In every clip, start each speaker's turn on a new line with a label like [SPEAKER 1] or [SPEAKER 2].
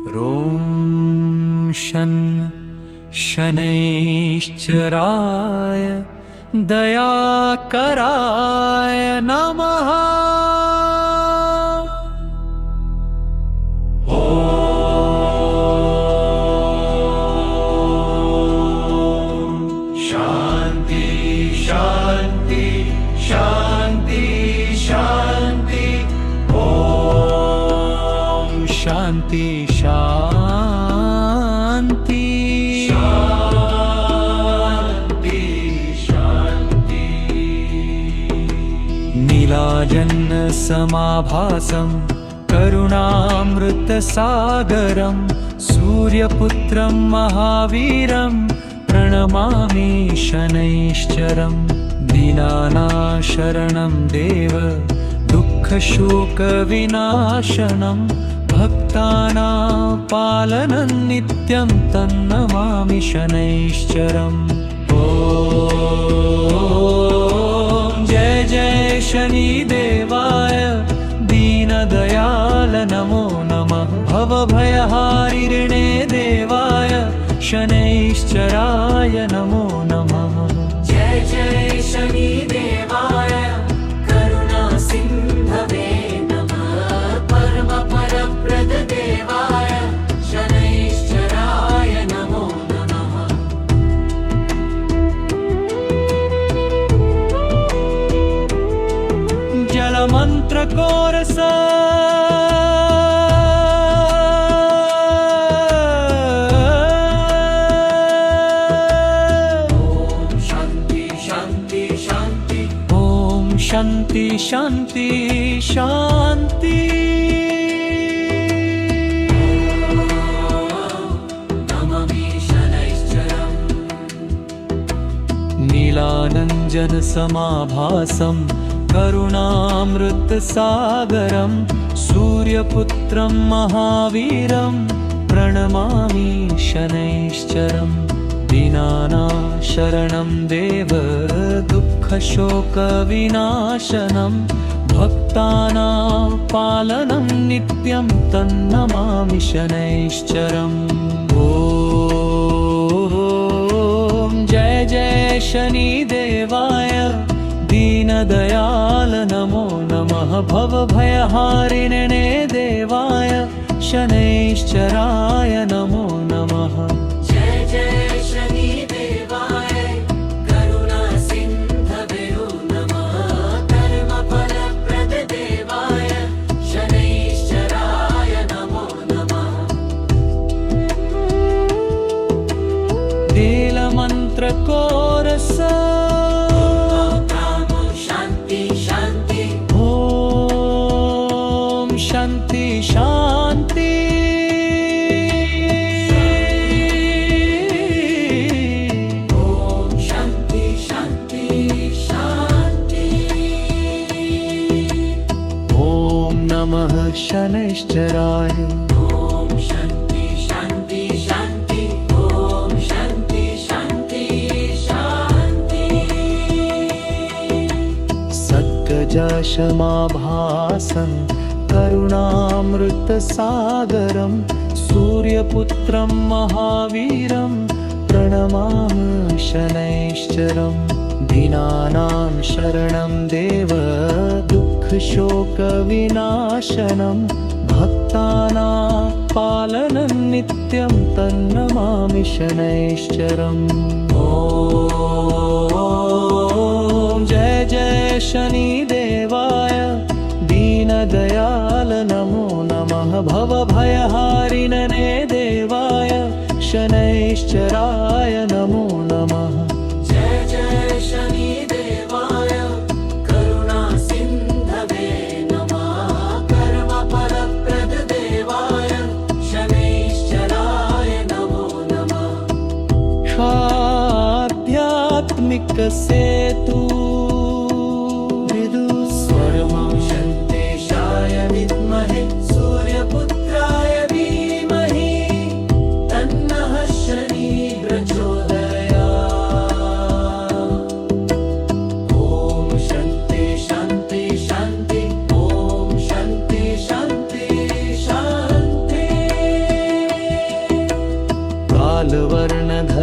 [SPEAKER 1] ॐ शं शनैश्चराय दयाकराय नमः। शान्ति शान्ति शान्ति शान्ति। ॐ शान्ति शान्ति शान्ति शान्ति। नीलाजन्न समाभासं करुणामृतसागरं सूर्यपुत्रं महावीरं प्रणमामि शनैश्चरं। दीनानाशरणं देव दुःखशोकविनाशनं भक्तानां पालनं नित्यं तन्नमामि शनैश्चरम्। ॐ जय जय शनिदेवाय दीनदयाल नमो नमः। भवभयहारिणे देवाय शनैश्चराय नमो नमः।
[SPEAKER 2] जय जय शनिदेवाय करुणासिन्धवे नमः। परमपरप्रददेवाय शनैश्चराय नमो नमः।
[SPEAKER 1] जलमन्त्रकोरस शान्ति शान्ति शान्ति।
[SPEAKER 2] नमामि शनैश्चरम्।
[SPEAKER 1] नीलानञ्जनसमाभासं करुणामृतसागरं सूर्यपुत्रं महावीरं प्रणमामि शनैश्चरम्। दीनानाशरणं देव दुःखशोकविनाशनं भक्तानां पालनं नित्यं तन्नमामि शनैश्चरम्। ॐ जय जय शनिदेवाय दीनदयाल नमो नमः। भवभयहारिणे देवाय शनैश्चराय नमो नमः।
[SPEAKER 2] जय जय शनिदेवाय करुणासिन्धवे नमः। धर्मफलप्रददेवाय शनैश्चराय नमो नमः।
[SPEAKER 1] नीलमन्त्रकोरस
[SPEAKER 2] शान्ति शान्ति।
[SPEAKER 1] ॐ शान्ति शान्ति नमः शनैश्चराय।
[SPEAKER 2] ॐ शान्ति शान्ति शान्ति। ॐ शान्ति शान्ति शान्ति।
[SPEAKER 1] सद्गजशमाभासं करुणामृतसागरं सूर्यपुत्रं महावीरं प्रणमामि शनैश्चरम्। दीनानां शरणं देव दुःखशोकविनाशनं भक्तानां पालनं नित्यं तन्नमामि शनैश्चरम्। ॐ जय जय शनिदेवाय दीनदयाल नमो नमः। भवभयहारिणे देवाय शनैश्चराय नमो नमः।
[SPEAKER 2] जय जय शनिदेवाय करुणासिन्धवे नमः। परमपरप्रददेवाय शनैश्चराय नमो नमः।
[SPEAKER 1] आध्यात्मिकसेतु
[SPEAKER 2] स्वरमं शन्तेशाय विद्महे सूर्यपुत्राय धीमहि तन्नः शनि प्रचोदयात्। ॐ शान्ति शान्ति शान्ति। ॐ शान्ति शान्ति शान्ति।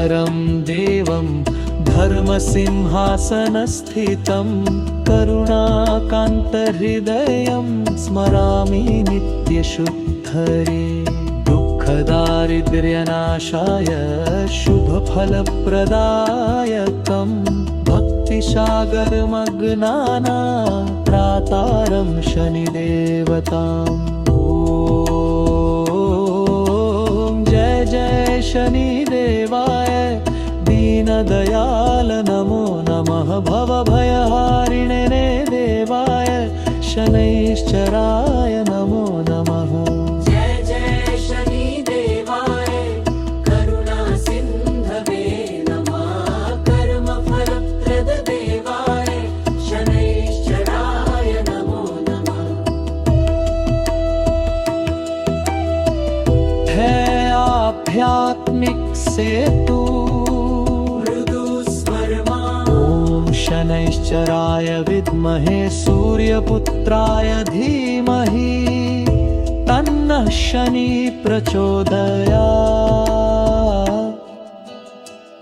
[SPEAKER 1] शक्तिधरं देवं धर्मसिंहासनस्थितं करुणाकान्तहृदयं स्मरामि नित्यशुद्धये दुःखदारिद्र्यनाशाय शुभफलप्रदायकं भक्तिसागरमग्नानां त्रातारं शनिदेवताम् जय जय शनिदेवाय दीनदयाल नमो नमः भवभयहारिणे देवाय शनैश्चराय नमो नमः
[SPEAKER 2] जय जय शनिदेवाय करुणासिन्धवे नमः कर्मफलप्रददेवाय शनैश्चराय नमो नमः
[SPEAKER 1] है आध्यात्मिक सेतु
[SPEAKER 2] मृदुस्वर्मा
[SPEAKER 1] ॐ शनैश्चराय विद्महे सूर्यपुत्राय धीमहि तन्नः शनि प्रचोदयात्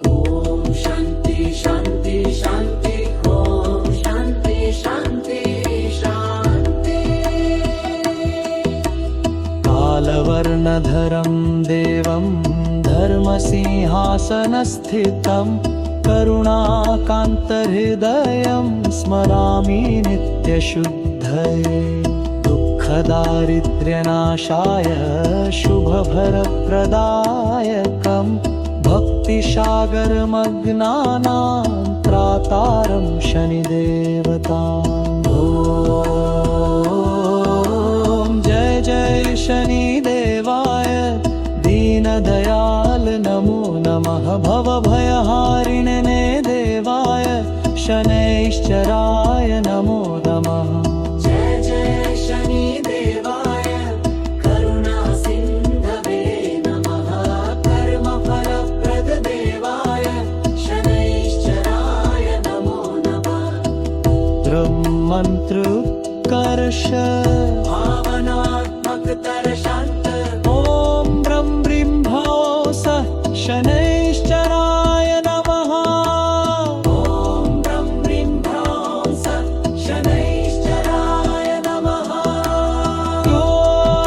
[SPEAKER 2] ॐ शान्ति शान्ति शान्ति ॐ शान्ति शान्ति शान्ति
[SPEAKER 1] कालवर्णधरं देवं धर्मसिंहासनस्थितं करुणाकान्तहृदयं स्मरामि नित्यशुद्धये दुःखदारिद्र्यनाशाय शुभफलप्रदायकं भक्तिसागरमग्नानां त्रातारं शनिदेवताम् ॐ जय जय शनिदेवाय दीनदयाल नमो नमः भवभयहारिणे देवाय शनैश्चराय नमो नमः
[SPEAKER 2] जय जय शनिदेवाय करुणासिन्धवे नमः कर्मफलप्रददेवाय शनैश्चराय नमो नमः
[SPEAKER 1] मन्त्रोत्कर्ष
[SPEAKER 2] भावनात्मकतरशान्त
[SPEAKER 1] ॐ ब्रं ब्रीं भो स शनैश्चराय नमः
[SPEAKER 2] ॐ ब्रं ब्रीं भ्रौं स शनैश्चराय नमः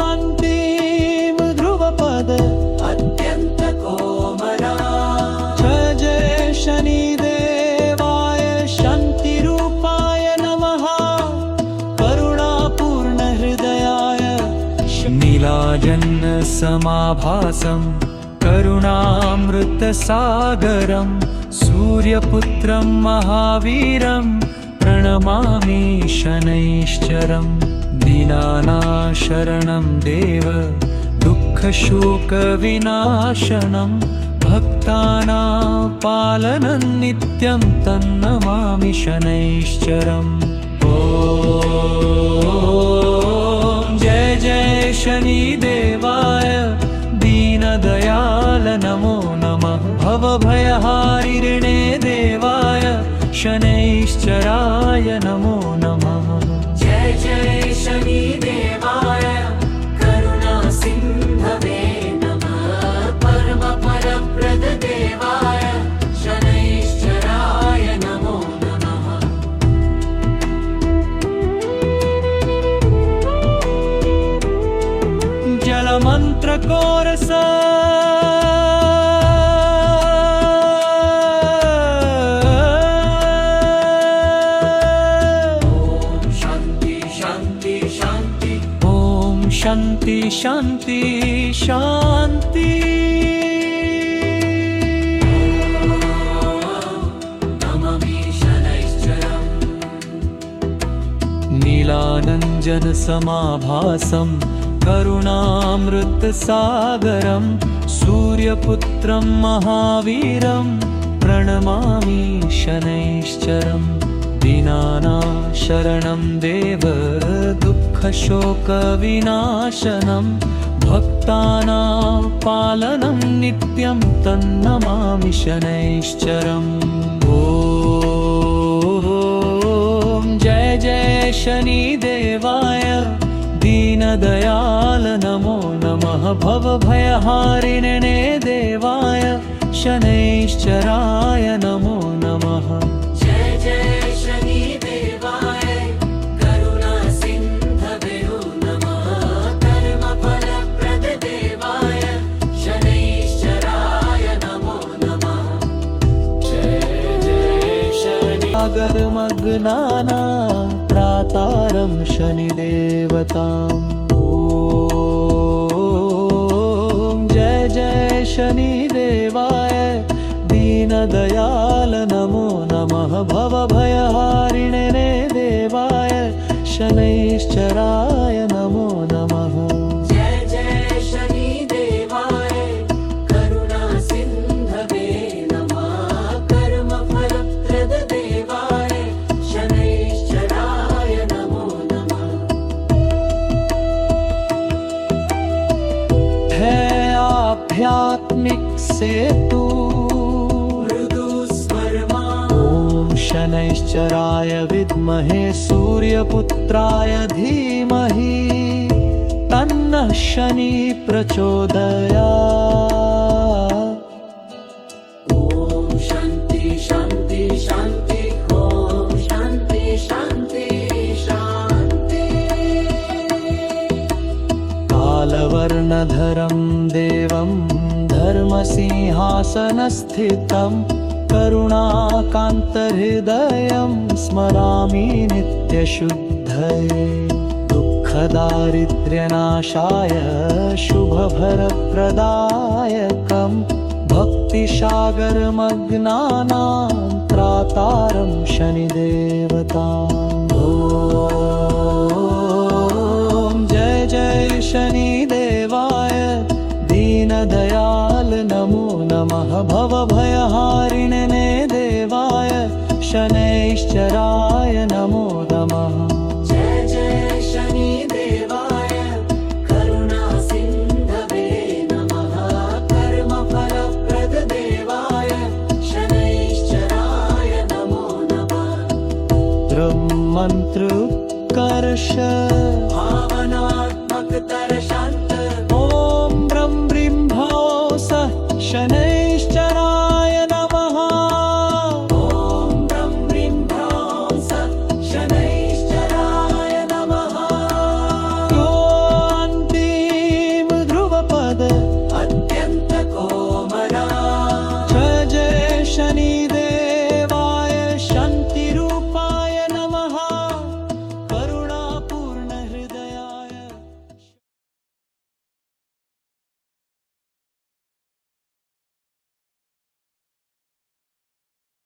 [SPEAKER 1] योऽन्तिम ध्रुवपद
[SPEAKER 2] अत्यन्तकोमला
[SPEAKER 1] जय जय शनिदेवाय शान्तिरूपाय नमः करुणापूर्णहृदयाय नीलाजन्नसमाभासं करुणामृतसागरं सूर्यपुत्रं महावीरं प्रणमामि शनैश्चरं दीनानाशरणं देव दुःखशोकविनाशनं भक्तानां पालनं नित्यं तन्नमामि शनैश्चरम् ॐ जय जय शनिदेवाय दीनदयाल नमो नमः भवभयहारिणे देवाय शनैश्चराय नमो नमः
[SPEAKER 2] जय जय शनिदेवाय करुणासिन्धवे नमः परमफलप्रददेवाय शनैश्चराय नमो नमः
[SPEAKER 1] जलमन्त्रकोरस शान्ति शान्ति शान्ति
[SPEAKER 2] नमामि शनैश्चरम्
[SPEAKER 1] नीलानञ्जनसमाभासं करुणामृतसागरं सूर्यपुत्रं महावीरं प्रणमामि शनैश्चरम् दीनानाशरणं देव दुःखशोकविनाशनं भक्तानां पालनं नित्यं तन्नमामि शनैश्चरम् ॐ जय जय शनिदेवाय दीनदयाल नमो नमः भवभयहारिणे देवाय शनैश्चराय नमो नमः
[SPEAKER 2] जय जय शनिदेवाय करुणासिन्धवे नमः कर्मफलप्रददेवाय शनैश्चराय नमो नमः जय जय शनि
[SPEAKER 1] सागरमग्नाना त्रातारं शनिदेवताम् ॐ जय जय शनिदेवाय दीनदयाल नमो नमः भवभयहारिणे देवाय शनैश्चराय नमो नमः
[SPEAKER 2] जय जय शनिदेवाय करुणासिन्धवे नमः कर्मफलप्रददेवाय शनैश्चराय नमो नमः
[SPEAKER 1] है आध्यात्मिक सेतु
[SPEAKER 2] मृदुस्वर्मा
[SPEAKER 1] ॐ शनैश्चराय विद्महे सूर्यपुत्राय धीमहि तन्नः शनि प्रचोदयात्
[SPEAKER 2] ॐ शान्ति शान्ति शान्ति ॐ शान्ति शान्ति शान्ति
[SPEAKER 1] कालवर्णधरं देवं धर्मसिंहासनस्थितं करुणाकान्तहृदयं स्मरामि नित्यशुद्धये दुःखदारिद्र्यनाशाय शुभफलप्रदायकं भक्तिसागरमग्नानां त्रातारं शनिदेवताम् ॐ जय जय शनिदेवाय दीनदयाल नमो नमः भवभयहारिणे देवाय शनै